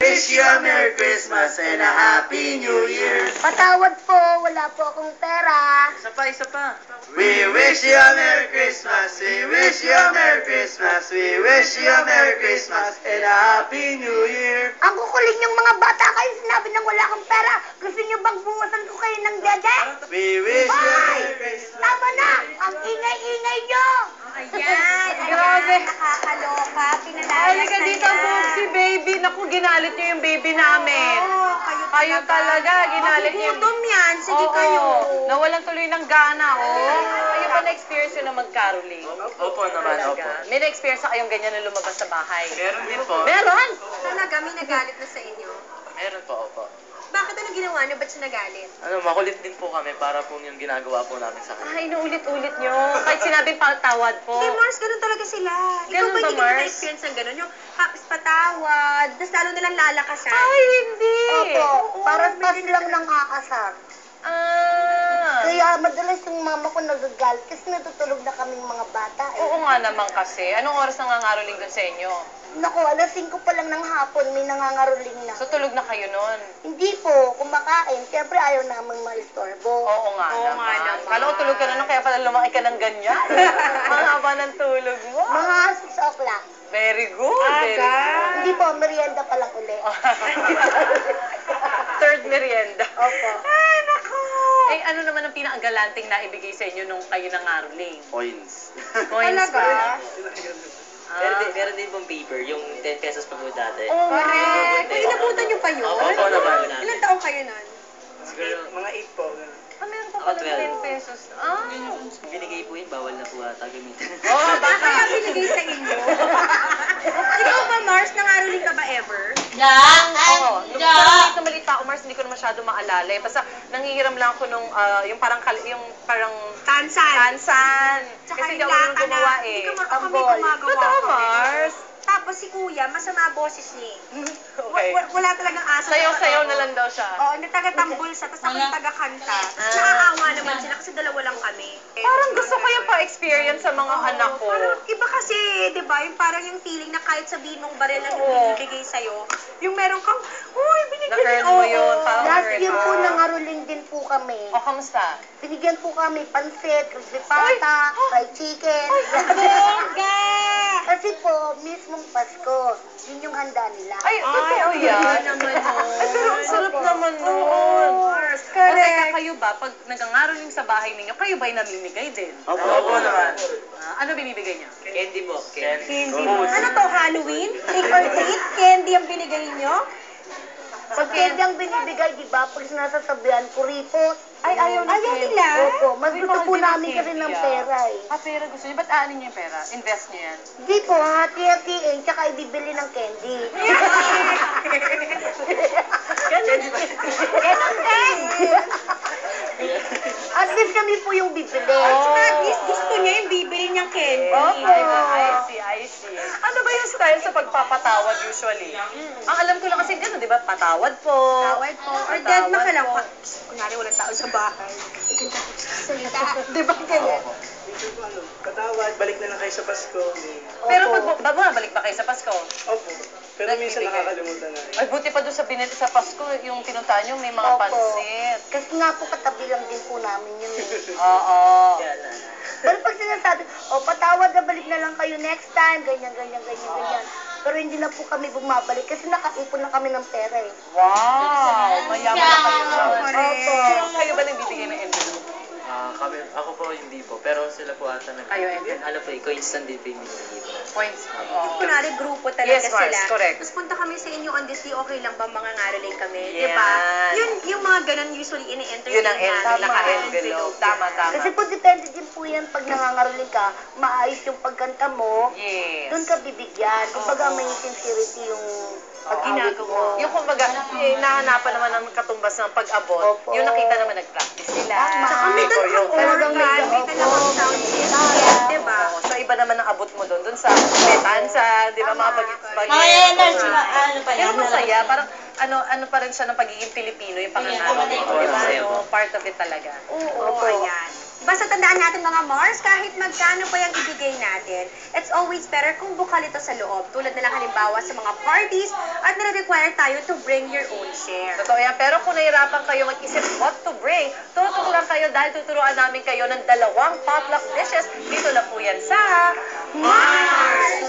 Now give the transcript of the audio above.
wish you a Merry Christmas and a Happy New Year. Patawad po, wala po akong pera. Isa pa, isa pa. We wish you a Merry Christmas. We wish you a Merry Christmas. We wish you a Merry Christmas and a Happy New Year. Ang kukuling yung mga bata kayo, sinabi nang wala akong pera. Gusto niyo bang buwasan ko kayo ng dede? We wish you a Bye! Merry Christmas. Tama na! Ang ingay-ingay nyo! Ayan, Grabe. nakakaloka. Pinalayas Halika na dito, niya. Booksy baby. Naku, ginalit niyo yung baby namin. Oo, Kayo talaga, ginalit niyo. Magugutom yan. Sige Oo, kayo. nawalan tuloy ng gana, oh. Kayo ba na-experience yun na mag-caroling? Opo naman, opo. Talaga? May na-experience na kayong ganyan na lumabas sa bahay? Meron din po. Meron? Talaga, may nagalit na sa inyo. Meron po, opo. Bakit ano ginawa niyo? Ba't siya nagalit? Ano, makulit din po kami para po yung ginagawa po namin sa kanya. Ay, inuulit-ulit nyo. Kahit sinabing patawad po. Kay Mars, ganun talaga sila. Ikaw Ganun ba ba, hindi ka Mars? na-experience ng ganun? Yung hapis patawad, tapos lalo nalang lalakasan. Ay, hindi. Opo, para pas lang ng akasar. Ah. Kaya madalas yung mama ko nagagalit kasi natutulog na kaming mga bata. Oo nga naman kasi. Anong oras nangangaroling doon sa inyo? Naku, alas 5 pa lang ng hapon, may nangangaroling na. So, tulog na kayo noon? Hindi po, kumakain. Siyempre ayaw namang maistorbo. Oo nga Oo nga naman. naman. Kala ko tulog ka na nun, kaya pala lumaki ka ng ganyan. Ang haba ng tulog mo. Mga 6 o'clock. Very good. Very good. Hindi po, merienda pa lang uli. Third merienda. Opo. Ay, naku. Eh, ano naman ang pinakagalanting na ibigay sa inyo nung kayo nangaroling? Coins. Coins ba? Meron din pong paper, yung 10 pesos pa po dati. Oo nga. Correct. Uy, inabutan niyo pa yun? Opo naman. Ilan taong kayo nun? Siguro, Mga 8 po. Ah, meron pa Ako, pala 12. 10 pesos. Ah. binigay po yun, bawal na po ata gamitin. Oh, Kaya baka. binigay sa inyo. Ikaw ba, Mars, nangaroling ka ba ever? Oo. Nung maliit pa ako, Mars, hindi ko na masyado maalala. Eh. Basta nangihiram lang ako nung, yung parang, Tansan. tansan. Tsaka Kasi hindi ako nung gumawa eh. Hindi ka marunong kami Tambol. gumagawa. Totoo, kami. Mars. Tapos si Kuya, masama boses niya eh. Okay. Wala talagang asa. Sayaw-sayaw na lang daw siya. Oo, taga-tambol siya, tapos ako yung taga-kanta. Nakakaawa naman sila kasi dalawa lang kami. Parang gusto ko yung pa-experience sa mga anak ko. Parang iba kasi, di ba? Yung parang yung feeling na kahit sabihin mong baril na Oo. binibigay sa'yo, yung meron kang, uy, binigyan Na-earn niyo." mo yun, Oo. parang Last earn year po mo. nangaroling din po kami. O, kamusta? Binigyan po kami pansit, crispy pata, fried chicken. Bongga! Kasi po, mismong Pasko, yun yung handa nila. Ay, totoo yan. naman nun. Ay, pero ang sarap naman nun. Oo, O, teka, kayo ba, pag nagangaroling sa bahay ninyo, kayo ba'y namimigay din? Opo naman. Ano binibigay niya? Candy po, candy. Candy. Ano to, Halloween? Trick or treat? Candy ang binigay niyo? Pag candy ang binibigay, di ba, pag sinasasabihan, kuripot. Ay, ayaw na Ayaw candy. nila? Opo, mas Uy, gusto mahal po din ang namin kasi candy, ng ah. pera eh. Ah, pera gusto niyo. Ba't aanin niyo yung pera? Invest niyo yan. Di po, hati-hatiin, tsaka ibibili ng candy. Ganun ba? Ganun din. At least kami po yung bibili. At least gusto niya yung bibili niyang candy. Opo. I see. Ano ba yung style sa pagpapatawad usually? Ang alam ko lang kasi gano'n, di ba? Patawad po. Tawad po. Or dead ma ka lang. Kunyari walang tao sa bahay. Salita. Di ba ganyan? Patawad, balik na lang kayo sa Pasko. Pero pag bumabalik ba kayo sa Pasko? Opo. Pero minsan nakakalimutan na. Ay, buti pa doon sa binili sa Pasko, yung pinuntahan nyo, may mga Opo. pansit. Kasi nga po katabi lang din po namin yun eh. Oo. Pero pag sinasabi, patawad na balik na lang kayo next time, ganyan. Pero hindi na po kami bumabalik kasi nakaipon na kami ng pera eh. Wow! Mayaman na kayo doon. Opo. Kayo ba nagbibigay ng envelope? Ako po hindi po, pero sila po ata Kayo, Eden. Ano po, coins lang din po yung binigay po. Points. Oo. Kunwari, grupo talaga Yes, Mars, sila. correct. Tapos punta kami sa inyo on this day, okay lang ba mga ngaroling kami? Yan. Diba? Yung mga ganun usually ini-entertain Yun ang namin. naka-envelope. Tama. Kasi po depende din po yan pag nangangaroling ka, maayos yung pagkanta mo, Yes. doon ka bibigyan. Kumbaga may sincerity yung pag-awit mo. Yung kumbaga, nahanapan naman ng katumbas ng pag-abot, Opo. yung nakita naman nag-practice sila. Tama. Tsaka may May choreo. talagang Talagang may may dalawang sound system, diba? Oo, so iba naman ang abot mo doon sa metansa, di ba, mga pag ano pa Pero masaya, parang ano pa rin siya ng pagiging Pilipino, yung pangangaroling, di ba? masaya So, po. part of it talaga. Oo, ayan. Basta tandaan natin mga Mars, kahit magkano pa yung ibigay natin, it's always better kung bukal ito sa loob. Tulad na lang halimbawa sa mga parties at nare-require tayo to bring your own share. Totoo yan. Pero kung nahirapan kayo mag-isip what to bring, tutok lang kayo dahil tuturuan namin kayo ng 2 potluck dishes. Dito lang po yan sa... Mars!